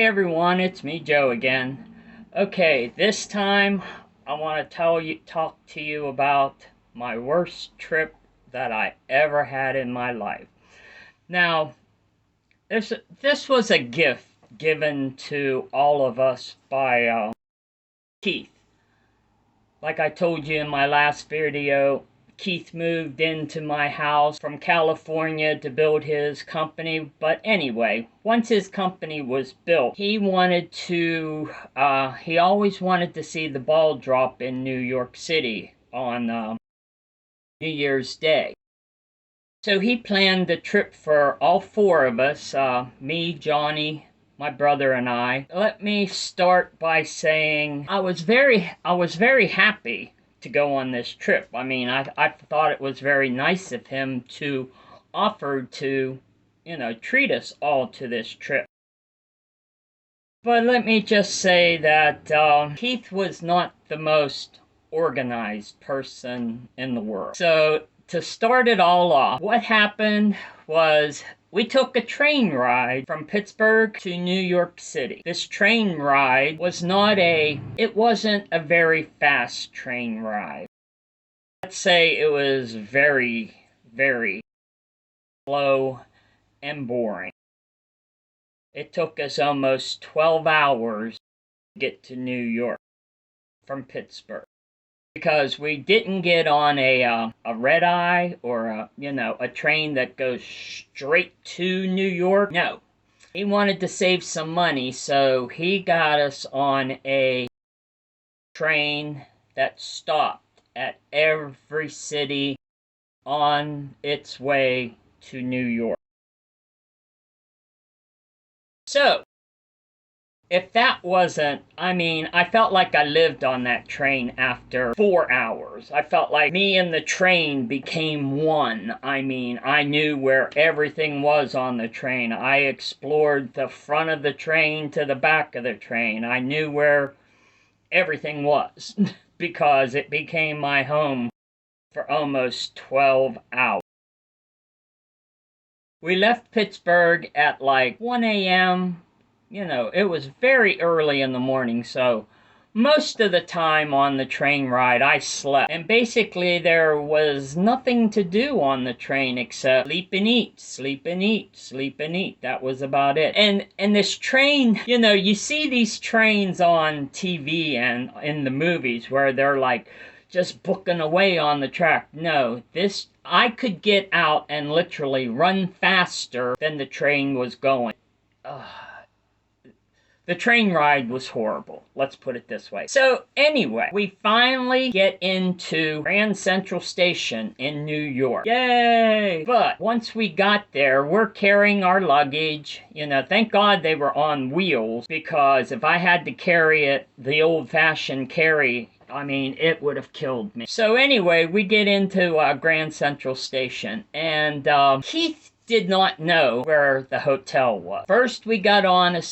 Hi everyone, it's me Joe again. Okay, this time I want to talk to you about my worst trip that I ever had in my life. Now, this was a gift given to all of us by Keith. Like I told you in my last video, Keith moved into my house from California to build his company. But anyway, once his company was built, he always wanted to see the ball drop in New York City on New Year's Day. So he planned a trip for all four of us, me, Johnny, my brother and I. Let me start by saying I was very happy to go on this trip. I thought it was very nice of him to offer to, treat us all to this trip. But let me just say that Keith was not the most organized person in the world. So to start it all off, what happened was we took a train ride from Pittsburgh to New York City. This train ride it wasn't a very fast train ride. Let's say it was very, very slow and boring. It took us almost 12 hours to get to New York from Pittsburgh, because we didn't get on a red eye or a train that goes straight to New York. No, he wanted to save some money, so he got us on a train that stopped at every city on its way to New York. So if that wasn't, I felt like I lived on that train after 4 hours. I felt like me and the train became one. I knew where everything was on the train. I explored the front of the train to the back of the train. I knew where everything was because it became my home for almost 12 hours. We left Pittsburgh at like 1 a.m. It was very early in the morning, so most of the time on the train ride I slept. And basically there was nothing to do on the train except sleep and eat, sleep and eat, sleep and eat. That was about it. And this train, you see these trains on TV and in the movies where they're like just booking away on the track. No, I could get out and literally run faster than the train was going. The train ride was horrible, let's put it this way. So anyway, we finally get into Grand Central Station in New York. Yay! But once we got there, we're carrying our luggage. Thank God they were on wheels, because if I had to carry it the old-fashioned carry, it would have killed me. So anyway, we get into Grand Central Station, and Keith did not know where the hotel was. First, we got on a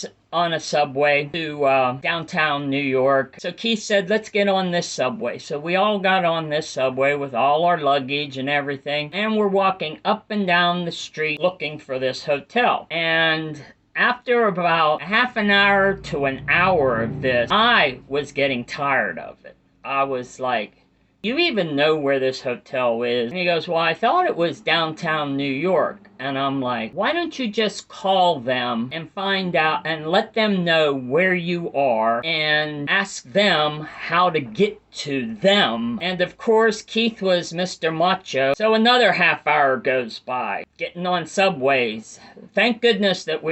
subway to downtown New York. So Keith said, let's get on this subway. So we all got on this subway with all our luggage and everything, and we're walking up and down the street looking for this hotel. And after about half an hour to an hour of this, I was getting tired of it. I was like, you even know where this hotel is? And he goes, well, I thought it was downtown New York. And I'm like, why don't you just call them and find out and let them know where you are and ask them how to get to them? And of course, Keith was Mr. Macho. So another half hour goes by, getting on subways. Thank goodness that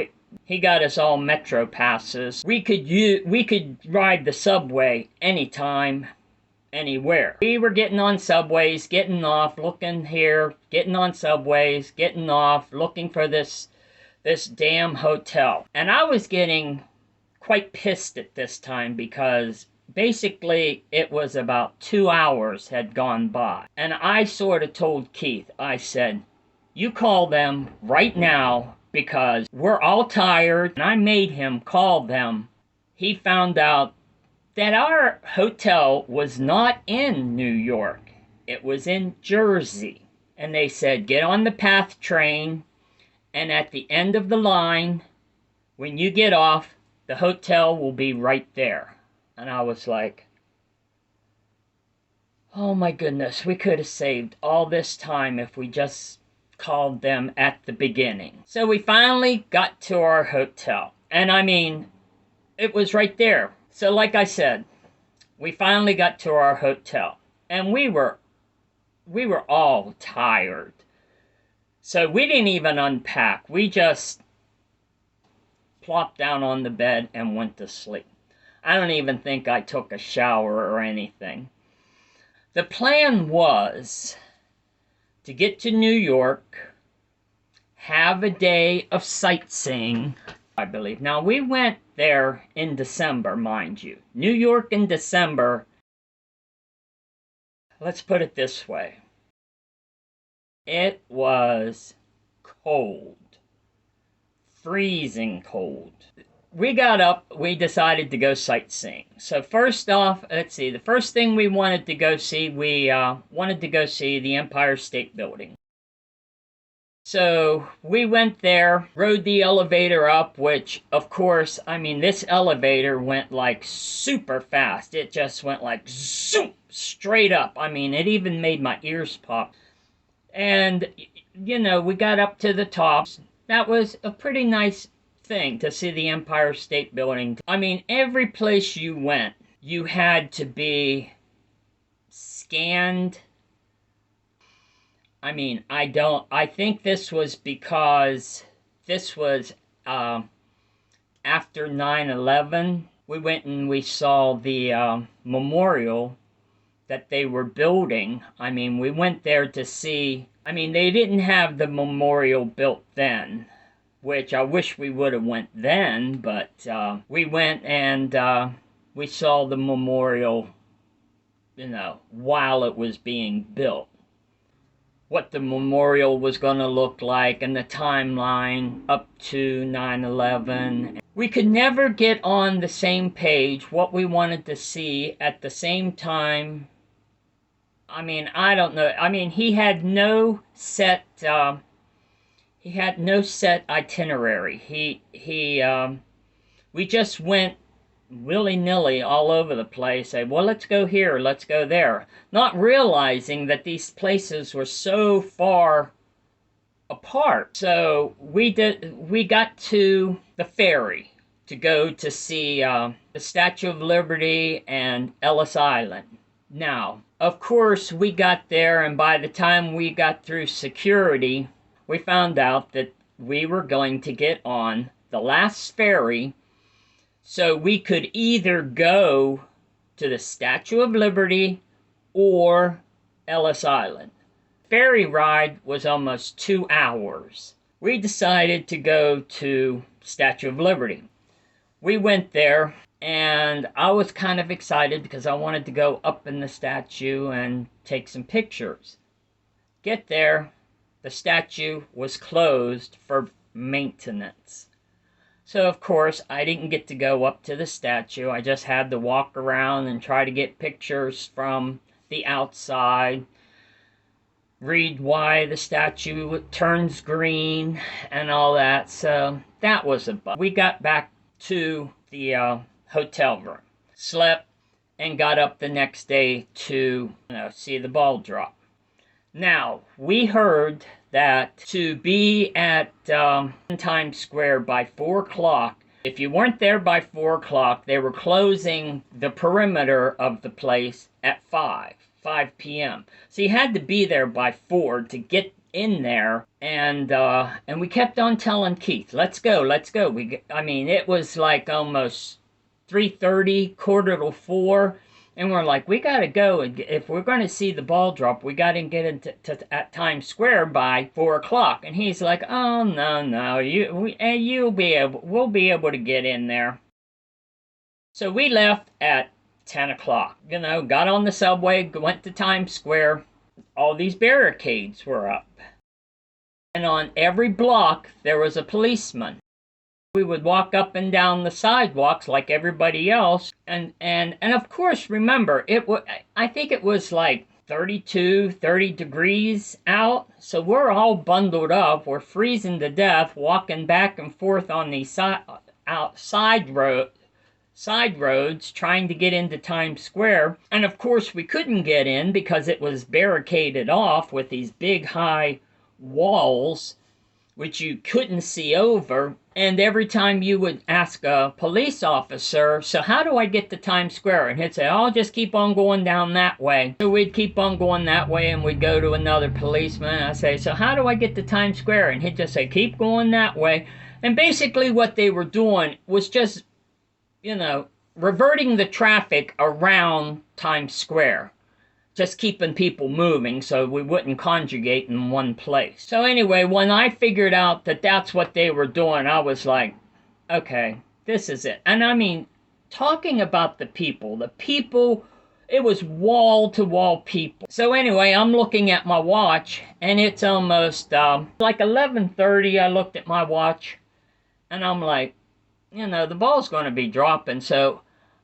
he got us all Metro passes. We could ride the subway anytime, anywhere. We were getting on subways, getting off, looking here, getting on subways, getting off, looking for this damn hotel. And I was getting quite pissed at this time, because basically it was about 2 hours had gone by. And I sort of told Keith, I said, you call them right now, because we're all tired. And I made him call them. He found out that our hotel was not in New York. It was in Jersey. And they said, get on the PATH train, and at the end of the line, when you get off, the hotel will be right there. And I was like, oh my goodness, we could have saved all this time if we just called them at the beginning. So we finally got to our hotel. And I mean, it was right there. So like I said, we finally got to our hotel. And we were all tired. So we didn't even unpack. We just plopped down on the bed and went to sleep. I don't even think I took a shower or anything. The plan was to get to New York, have a day of sightseeing, I believe. Now, we went there in December, mind you. New York in December, let's put it this way. It was cold. Freezing cold. We got up, we decided to go sightseeing. So first off, let's see, the first thing we wanted to go see, we wanted to go see the Empire State Building. So we went there, rode the elevator up, which, of course, I mean, this elevator went like super fast. It just went like zoom, straight up. I mean, it even made my ears pop. And, you know, we got up to the top. That was a pretty nice thing to see the Empire State Building. I mean, every place you went, you had to be scanned. I mean, I think this was because this was after 9/11. We went and we saw the memorial that they were building. I mean, we went there to see, I mean, they didn't have the memorial built then, which I wish we would have went then, but we went and we saw the memorial, you know, while it was being built. What the memorial was going to look like and the timeline up to 9/11. We could never get on the same page what we wanted to see at the same time. I mean, I don't know. I mean, he had no set itinerary. We just went willy-nilly all over the place. Say, well, let's go here, let's go there, not realizing that these places were so far apart. So we got to the ferry to go to see the Statue of Liberty and Ellis Island. Now, of course, we got there, and by the time we got through security, we found out that we were going to get on the last ferry, so we could either go to the Statue of Liberty or Ellis Island. Ferry ride was almost 2 hours. We decided to go to Statue of Liberty. We went there, and I was kind of excited because I wanted to go up in the statue and take some pictures. Get there, the statue was closed for maintenance. So, of course, I didn't get to go up to the statue. I just had to walk around and try to get pictures from the outside, read why the statue turns green and all that. So, that was a bummer. We got back to the hotel room, slept, and got up the next day to see the ball drop. Now, we heard that to be at Times Square by 4 o'clock, if you weren't there by 4 o'clock, they were closing the perimeter of the place at 5 p.m. So you had to be there by 4 to get in there, and we kept on telling Keith, let's go. I mean, it was like almost 3:30, quarter to 4, and we're like, we gotta go, and if we're going to see the ball drop, we gotta get into at Times Square by 4 o'clock. And he's like, oh no, we'll be able to get in there. So we left at 10 o'clock. Got on the subway, went to Times Square. All these barricades were up, and on every block there was a policeman. We would walk up and down the sidewalks like everybody else, and of course, remember, I think it was like 30 degrees out, so we're all bundled up, we're freezing to death, walking back and forth on these out side roads trying to get into Times Square. And of course, we couldn't get in because it was barricaded off with these big high walls, which you couldn't see over. And every time you would ask a police officer, so how do I get to Times Square? And he'd say, oh, just keep on going down that way. So we'd keep on going that way, and we'd go to another policeman. And I'd say, so how do I get to Times Square? And he'd just say, keep going that way. And basically what they were doing was just, reverting the traffic around Times Square. Just keeping people moving so we wouldn't congregate in one place. So anyway, when I figured out that that's what they were doing, I was like, okay, this is it. And I mean, talking about the people, it was wall-to-wall people. So anyway, I'm looking at my watch, and it's almost like 11:30. I looked at my watch, and I'm like, the ball's going to be dropping. So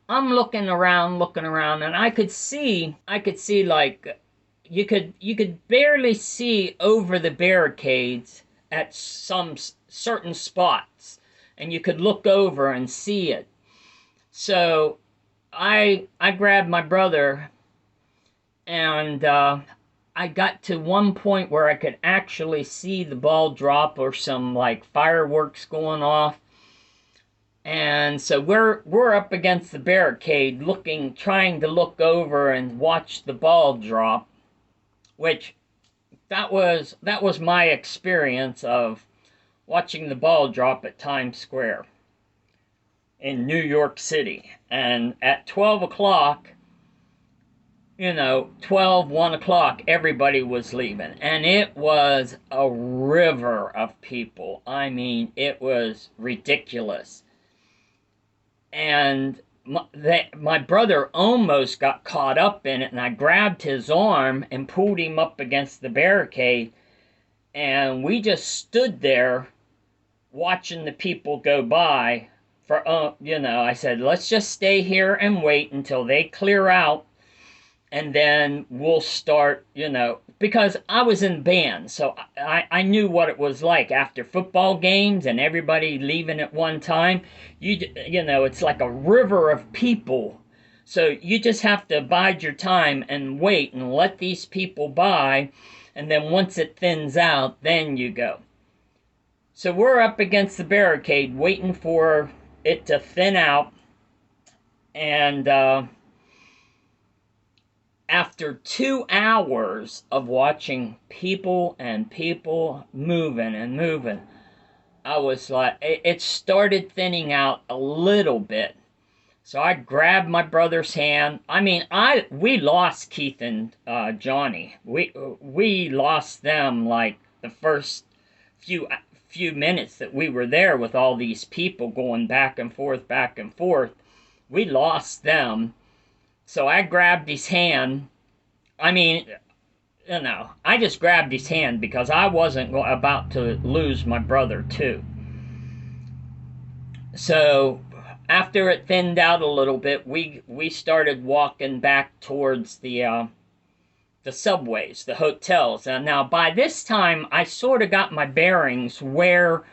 I'm looking around, and I could see like, you could barely see over the barricades at some certain spots, and you could look over and see it. So I grabbed my brother, and I got to one point where I could actually see the ball drop or some like fireworks going off. And so we're up against the barricade trying to look over and watch the ball drop, which that was my experience of watching the ball drop at Times Square in New York City. And at 12 o'clock, 12, 1 o'clock, everybody was leaving. And it was a river of people. I mean, it was ridiculous. And my brother almost got caught up in it, and I grabbed his arm and pulled him up against the barricade, and we just stood there watching the people go by for, I said, let's just stay here and wait until they clear out, and then we'll start, because I was in band, so I knew what it was like after football games and everybody leaving at one time. It's like a river of people. So you just have to bide your time and wait and let these people by, and then once it thins out, then you go. So we're up against the barricade waiting for it to thin out, and after 2 hours of watching people moving, I was like, it started thinning out a little bit. So I grabbed my brother's hand. I mean, we lost Keith and Johnny. We lost them like the first few minutes that we were there with all these people going back and forth. We lost them. So I grabbed his hand. I mean, I just grabbed his hand because I wasn't about to lose my brother too. So after it thinned out a little bit, we started walking back towards the subways, the hotels. And now by this time, I sort of got my bearings where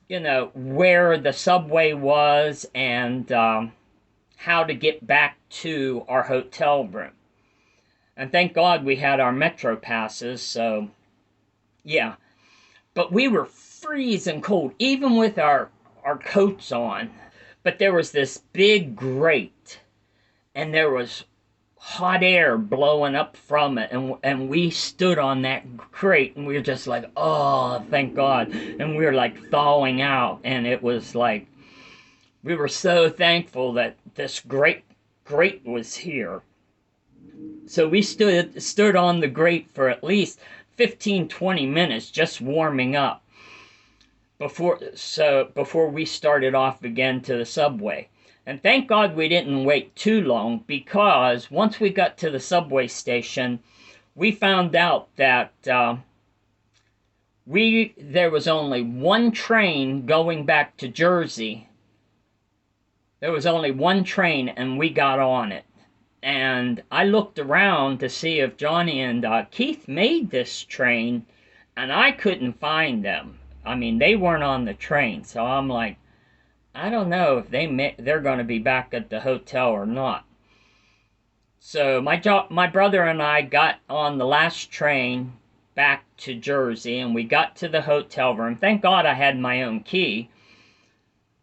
the subway was and how to get back to our hotel room. And thank God we had our Metro passes, so yeah. But we were freezing cold, even with our coats on. But there was this big grate, and there was hot air blowing up from it, and we stood on that grate, and we were just like, oh, thank God. And we were like thawing out, and it was like, we were so thankful that this grate was here. So we stood on the grate for at least 15-20 minutes just warming up before we started off again to the subway. And thank God we didn't wait too long, because once we got to the subway station, we found out that there was only one train going back to Jersey. There was only one train, and we got on it. And I looked around to see if Johnny and Keith made this train, and I couldn't find them. I mean, they weren't on the train. So I'm like, I don't know if they're going to be back at the hotel or not. So my brother and I got on the last train back to Jersey, and we got to the hotel room. Thank God I had my own key.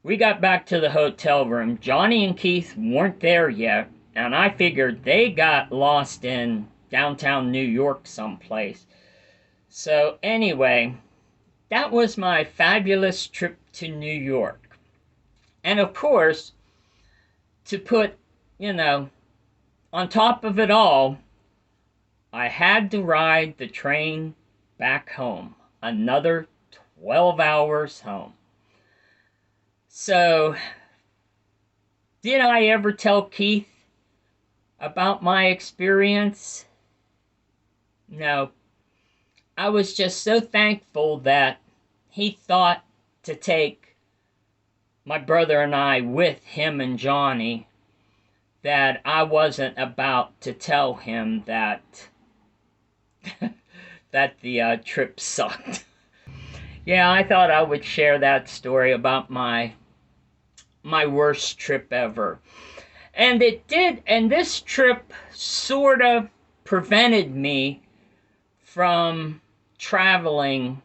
We got back to the hotel room. Johnny and Keith weren't there yet, and I figured they got lost in downtown New York someplace. So anyway, that was my fabulous trip to New York. And of course, to put, on top of it all, I had to ride the train back home. Another 12 hours home. So, did I ever tell Keith about my experience? No. I was just so thankful that he thought to take my brother and I with him and Johnny, that I wasn't about to tell him that that the trip sucked. Yeah, I thought I would share that story about my worst trip ever. And it did, and this trip sort of prevented me from traveling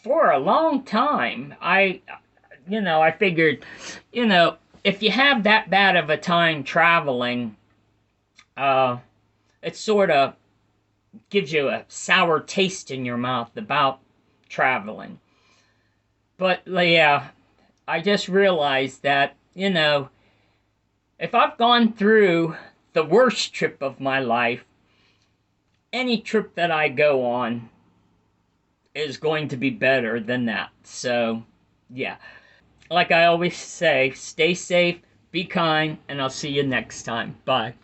for a long time. I figured, if you have that bad of a time traveling, it sort of gives you a sour taste in your mouth about traveling. But yeah, I just realized that, if I've gone through the worst trip of my life, any trip that I go on is going to be better than that. So, yeah. Like I always say, stay safe, be kind, and I'll see you next time. Bye.